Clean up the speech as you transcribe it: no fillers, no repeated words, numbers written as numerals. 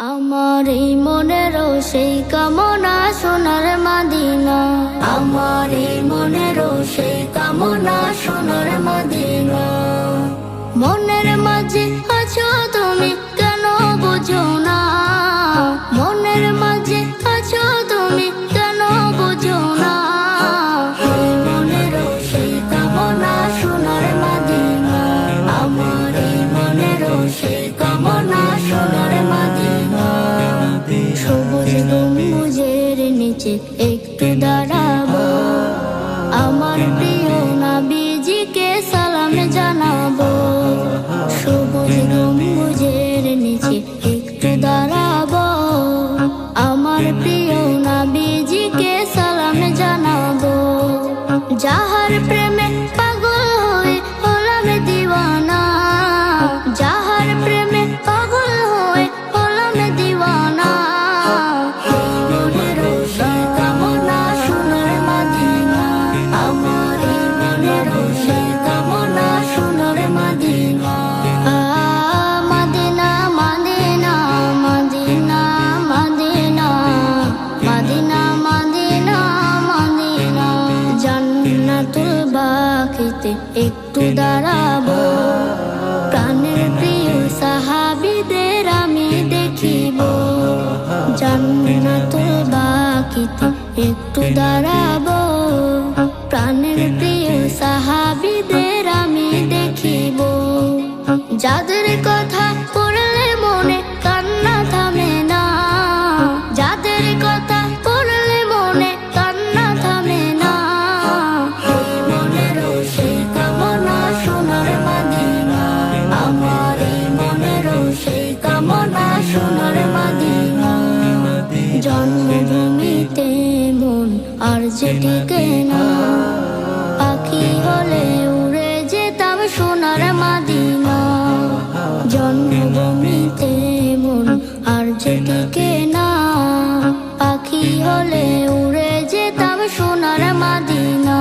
আমার এই মনেরও সেই কামনা সোনার মদিনা, আমার এই মনেরও সেই কামনা সোনার মদিনা। মনের মাঝে আছো তুমি কেন বুঝো না, মনের মাঝে আছো তুমি কেন বুঝো না। এই মনেরও সেই কামনা সোনার মদিনা, আমার এই মনেরও সেই কামনা সোনার মদিনা। সবুজ গম্বুজের নিচে একটু দাঁড়াবো, আমার প্রিয় নবীজিকে সালাম জানাবো। সবুজ গম্বুজের নিচে একটু দাঁড়াবো, আমার প্রিয় নবীজিকে সালাম জানাবো। যাহার প্রেমে পাগল হয়ে হলাম দিওয়ানা, যাহার প্রেমে পাগল হয়ে হলাম দিওয়ানা। এই মনেরও সেই কামনা সোনার মদিনা, আমার এই মনেরও সেই কামনা সোনার Medina. Medina Medina Medina Medina Medina Medina Medina. জান্নাতুল বাকিতে একটু দাঁড়াবো, প্রাণের প্রিয় সাহাবীদের আমি দেখিব। জান্নাতুল বাকিতে একটু দাঁড়াবো, প্রাণের প্রিয় সাহাবীদের আমি দেখিব। যাদের কথা পড়লে মনে কান্না থামে না, যাদের কথা পড়লে মনে কান্না থামে না। এই মনেরও সেই কামনা সোনার মদিনা, আমার এই মনেরও সেই কামনা সোনার মদিনা। জন্মভূমিতে মন আর যে টিকে না, পাখি হলে উড়ে যেতাম সোনার মদিনা। জন্মভূমিতে মন আর যে টিকে না, পাখি হলে উড়ে যেতাম সোনার মদিনা।